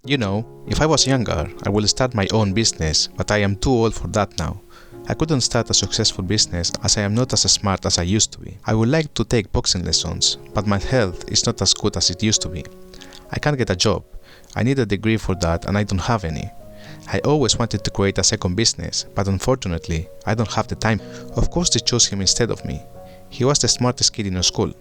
You know, if I was younger, I would start my own business, but I am too old for that now. I couldn't start a successful business as I am not as smart as I used to be. I would like to take boxing lessons, but my health is not as good as it used to be. I can't get a job. I need a degree for that and I don't have any. I always wanted to create a second business, but unfortunately, I don't have the time. Of course they chose him instead of me. He was the smartest kid in our school.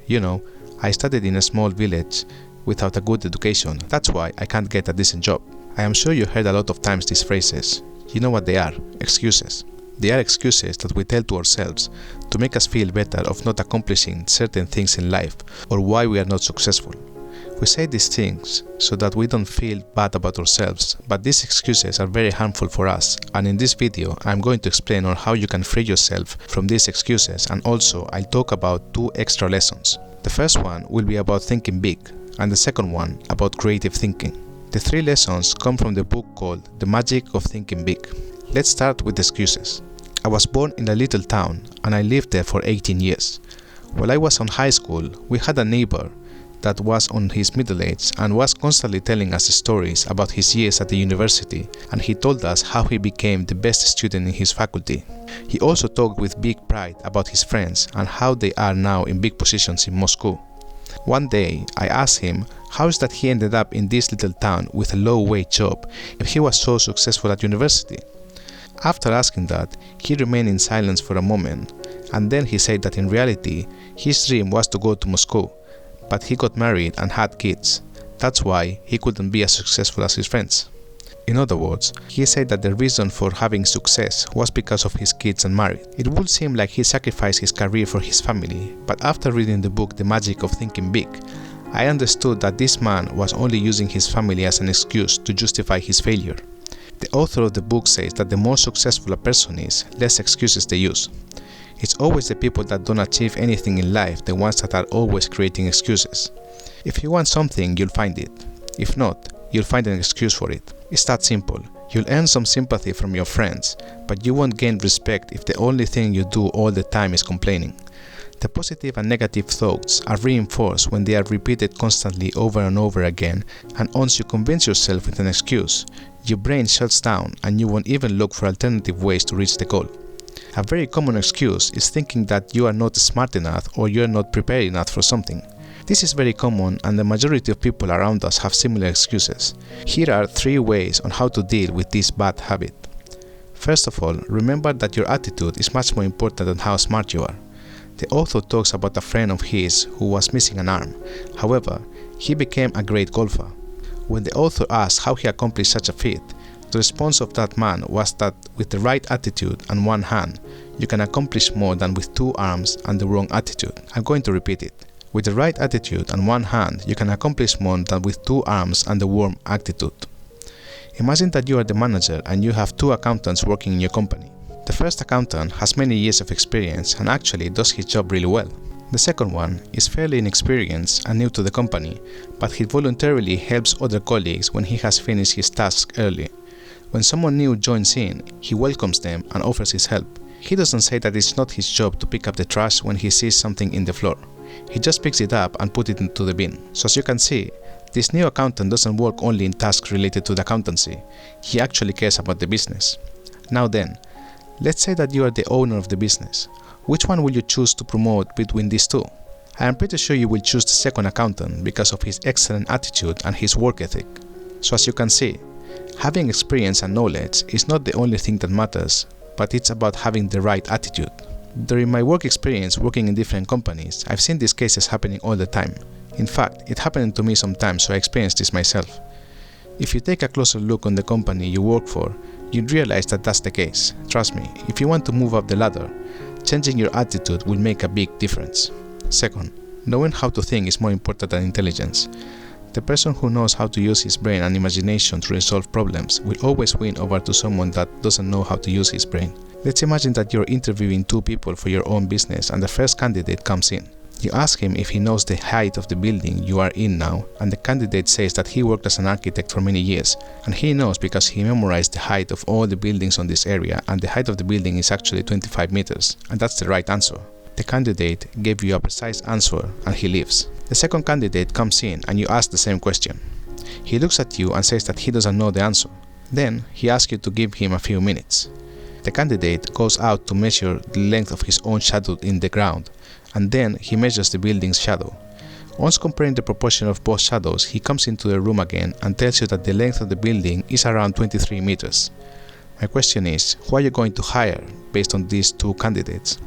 You know, I studied in a small village without a good education. That's why I can't get a decent job. I am sure you heard a lot of times these phrases. You know what they are? Excuses. They are excuses that we tell to ourselves to make us feel better of not accomplishing certain things in life or why we are not successful. We say these things so that we don't feel bad about ourselves, but these excuses are very harmful for us, and in this video I'm going to explain on how you can free yourself from these excuses, and also I'll talk about 2 extra lessons. The first one will be about thinking big, and the second one about creative thinking. The 3 lessons come from the book called The Magic of Thinking Big. Let's start with excuses. I was born in a little town and I lived there for 18 years. While I was in high school, we had a neighbor that was on his middle age and was constantly telling us stories about his years at the university, and he told us how he became the best student in his faculty. He also talked with big pride about his friends and how they are now in big positions in Moscow. One day, I asked him how is that he ended up in this little town with a low-wage job if he was so successful at university. After asking that, he remained in silence for a moment, and then he said that in reality, his dream was to go to Moscow, but he got married and had kids. That's why he couldn't be as successful as his friends. In other words, he said that the reason for having success was because of his kids and marriage. It would seem like he sacrificed his career for his family, but after reading the book The Magic of Thinking Big, I understood that this man was only using his family as an excuse to justify his failure. The author of the book says that the more successful a person is, less excuses they use. It's always the people that don't achieve anything in life, the ones that are always creating excuses. If you want something, you'll find it. If not, you'll find an excuse for it. It's that simple. You'll earn some sympathy from your friends, but you won't gain respect if the only thing you do all the time is complaining. The positive and negative thoughts are reinforced when they are repeated constantly over and over again, and once you convince yourself with an excuse, your brain shuts down and you won't even look for alternative ways to reach the goal. A very common excuse is thinking that you are not smart enough or you are not prepared enough for something. This is very common, and the majority of people around us have similar excuses. Here are 3 ways on how to deal with this bad habit. First of all, remember that your attitude is much more important than how smart you are. The author talks about a friend of his who was missing an arm. However, he became a great golfer. When the author asked how he accomplished such a feat, the response of that man was that with the right attitude and one hand, you can accomplish more than with 2 arms and the wrong attitude. I'm going to repeat it. With the right attitude and one hand, you can accomplish more than with 2 arms and the wrong attitude. Imagine that you are the manager and you have 2 accountants working in your company. The first accountant has many years of experience and actually does his job really well. The second one is fairly inexperienced and new to the company, but he voluntarily helps other colleagues when he has finished his task early. When someone new joins in, he welcomes them and offers his help. He doesn't say that it's not his job to pick up the trash when he sees something in the floor. He just picks it up and puts it into the bin. So as you can see, this new accountant doesn't work only in tasks related to the accountancy. He actually cares about the business. Now then, let's say that you are the owner of the business. Which one will you choose to promote between these 2? I am pretty sure you will choose the second accountant because of his excellent attitude and his work ethic. So as you can see, having experience and knowledge is not the only thing that matters, but it's about having the right attitude. During my work experience working in different companies, I've seen these cases happening all the time. In fact, it happened to me sometimes, so I experienced this myself. If you take a closer look on the company you work for, you'd realize that that's the case. Trust me, if you want to move up the ladder, changing your attitude will make a big difference. Second, knowing how to think is more important than intelligence. The person who knows how to use his brain and imagination to resolve problems will always win over to someone that doesn't know how to use his brain. Let's imagine that you're interviewing 2 people for your own business and the first candidate comes in. You ask him if he knows the height of the building you are in now, and the candidate says that he worked as an architect for many years, and he knows because he memorized the height of all the buildings on this area, and the height of the building is actually 25 meters, and that's the right answer. The candidate gave you a precise answer and he leaves. The second candidate comes in and you ask the same question. He looks at you and says that he doesn't know the answer. Then he asks you to give him a few minutes. The candidate goes out to measure the length of his own shadow in the ground, and then he measures the building's shadow. Once comparing the proportion of both shadows, he comes into the room again and tells you that the length of the building is around 23 meters. My question is, who are you going to hire based on these two candidates?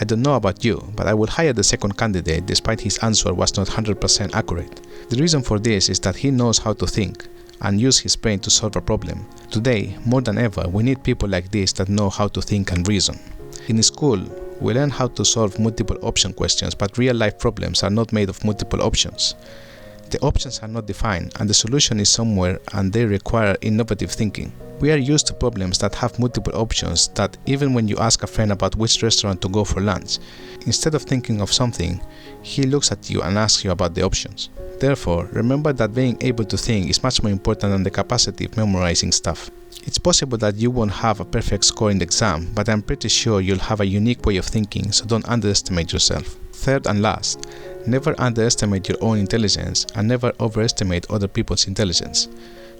I don't know about you, but I would hire the second candidate despite his answer was not 100% accurate. The reason for this is that he knows how to think and use his brain to solve a problem. Today, more than ever, we need people like this that know how to think and reason. In school, we learn how to solve multiple option questions, but real-life problems are not made of multiple options. The options are not defined, and the solution is somewhere, and they require innovative thinking. We are used to problems that have multiple options, that even when you ask a friend about which restaurant to go for lunch, instead of thinking of something, he looks at you and asks you about the options. Therefore, remember that being able to think is much more important than the capacity of memorizing stuff. It's possible that you won't have a perfect score in the exam, but I'm pretty sure you'll have a unique way of thinking, so don't underestimate yourself. Third and last, never underestimate your own intelligence and never overestimate other people's intelligence.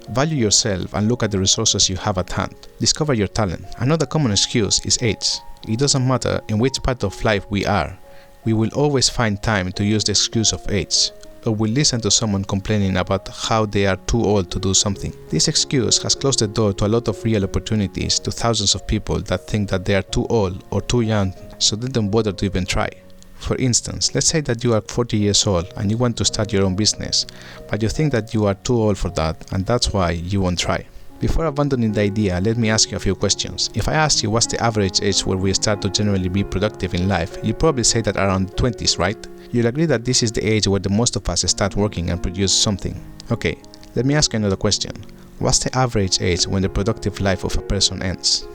Value yourself and look at the resources you have at hand. Discover your talent. Another common excuse is age. It doesn't matter in which part of life we are, we will always find time to use the excuse of age, or will listen to someone complaining about how they are too old to do something. This excuse has closed the door to a lot of real opportunities to thousands of people that think that they are too old or too young, so they don't bother to even try. For instance, let's say that you are 40 years old and you want to start your own business, but you think that you are too old for that and that's why you won't try. Before abandoning the idea, let me ask you a few questions. If I asked you what's the average age where we start to generally be productive in life, you'd probably say that around 20s, right? You'll agree that this is the age where the most of us start working and produce something. Okay, let me ask you another question. What's the average age when the productive life of a person ends?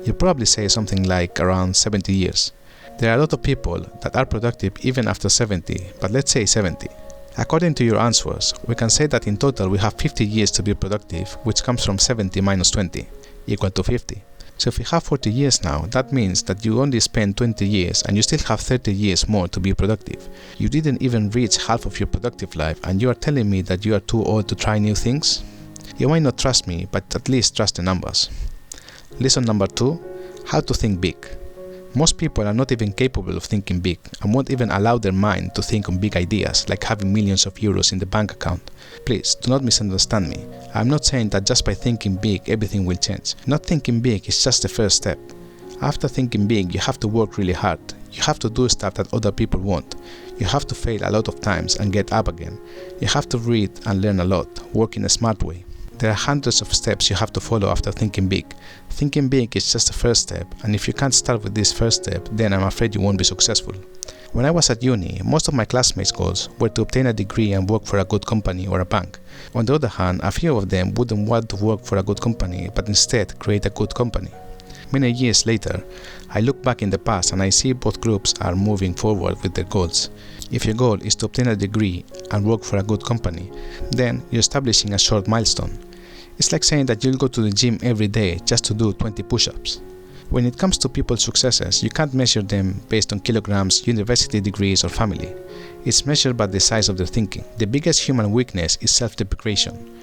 You'll probably say something like around 70 years. There are a lot of people that are productive even after 70, but let's say 70. According to your answers, we can say that in total we have 50 years to be productive, which comes from 70 minus 20, equal to 50. So if you have 40 years now, that means that you only spent 20 years and you still have 30 years more to be productive. You didn't even reach half of your productive life and you are telling me that you are too old to try new things? You might not trust me, but at least trust the numbers. Lesson number 2, how to think big. Most people are not even capable of thinking big and won't even allow their mind to think on big ideas like having millions of euros in the bank account. Please, do not misunderstand me. I'm not saying that just by thinking big everything will change. Not thinking big is just the first step. After thinking big, you have to work really hard. You have to do stuff that other people won't. You have to fail a lot of times and get up again. You have to read and learn a lot, work in a smart way. There are hundreds of steps you have to follow after thinking big. Thinking big is just the first step, and if you can't start with this first step, then I'm afraid you won't be successful. When I was at uni, most of my classmates' goals were to obtain a degree and work for a good company or a bank. On the other hand, a few of them wouldn't want to work for a good company, but instead create a good company. Many years later, I look back in the past and I see both groups are moving forward with their goals. If your goal is to obtain a degree and work for a good company, then you're establishing a short milestone. It's like saying that you'll go to the gym every day just to do 20 push-ups. When it comes to people's successes, you can't measure them based on kilograms, university degrees, or family. It's measured by the size of their thinking. The biggest human weakness is self-deprecation.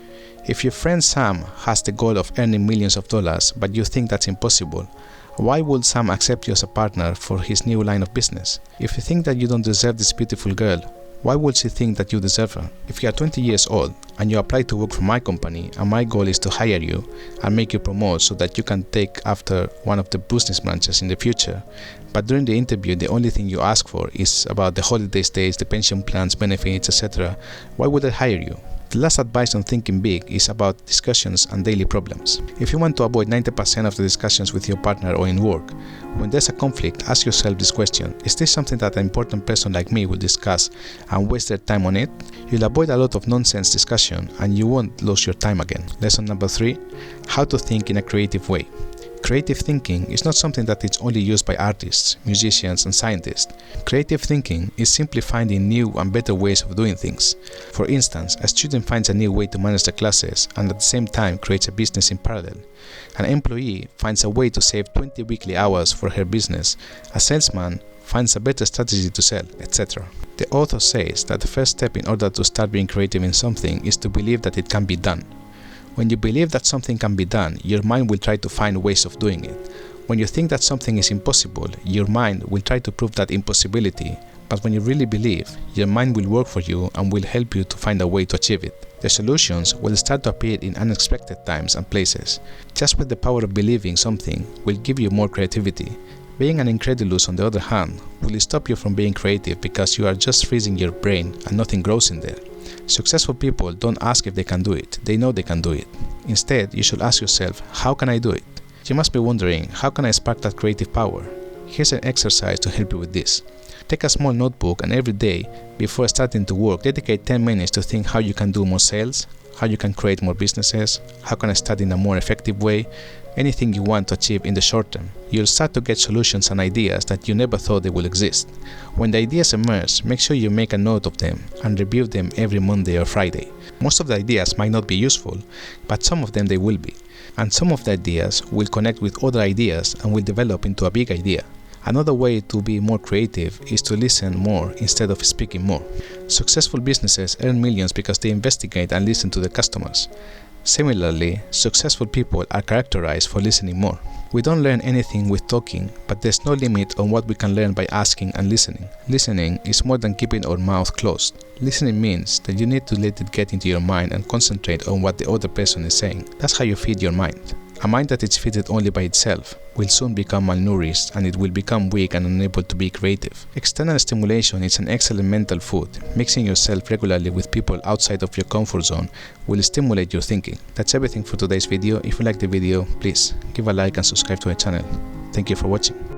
If your friend Sam has the goal of earning millions of dollars, but you think that's impossible, why would Sam accept you as a partner for his new line of business? If you think that you don't deserve this beautiful girl, why would she think that you deserve her? If you are 20 years old and you apply to work for my company and my goal is to hire you and make you promote so that you can take after one of the business branches in the future, but during the interview the only thing you ask for is about the holiday stays, the pension plans, benefits, etc., why would I hire you? The last advice on thinking big is about discussions and daily problems. If you want to avoid 90% of the discussions with your partner or in work, when there's a conflict, ask yourself this question: is this something that an important person like me will discuss and waste their time on it? You'll avoid a lot of nonsense discussion and you won't lose your time again. Lesson number 3, how to think in a creative way. Creative thinking is not something that is only used by artists, musicians, and scientists. Creative thinking is simply finding new and better ways of doing things. For instance, a student finds a new way to manage the classes and at the same time creates a business in parallel. An employee finds a way to save 20 weekly hours for her business. A salesman finds a better strategy to sell, etc. The author says that the first step in order to start being creative in something is to believe that it can be done. When you believe that something can be done, your mind will try to find ways of doing it. When you think that something is impossible, your mind will try to prove that impossibility. But when you really believe, your mind will work for you and will help you to find a way to achieve it. The solutions will start to appear in unexpected times and places. Just with the power of believing something will give you more creativity. Being an incredulous, on the other hand, will stop you from being creative because you are just freezing your brain and nothing grows in there. Successful people don't ask if they can do it, they know they can do it. Instead, you should ask yourself, how can I do it? You must be wondering, how can I spark that creative power? Here's an exercise to help you with this. Take a small notebook and every day, before starting to work, dedicate 10 minutes to think how you can do more sales, how you can create more businesses, how can I start in a more effective way, anything you want to achieve in the short term. You'll start to get solutions and ideas that you never thought they would exist. When the ideas emerge, make sure you make a note of them and review them every Monday or Friday. Most of the ideas might not be useful, but some of them they will be. And some of the ideas will connect with other ideas and will develop into a big idea. Another way to be more creative is to listen more instead of speaking more. Successful businesses earn millions because they investigate and listen to their customers. Similarly, successful people are characterized for listening more. We don't learn anything with talking, but there's no limit on what we can learn by asking and listening. Listening is more than keeping our mouth closed. Listening means that you need to let it get into your mind and concentrate on what the other person is saying. That's how you feed your mind. A mind that is fed only by itself will soon become malnourished and it will become weak and unable to be creative. External stimulation is an excellent mental food. Mixing yourself regularly with people outside of your comfort zone will stimulate your thinking. That's everything for today's video. If you like the video, please give a like and subscribe to my channel. Thank you for watching.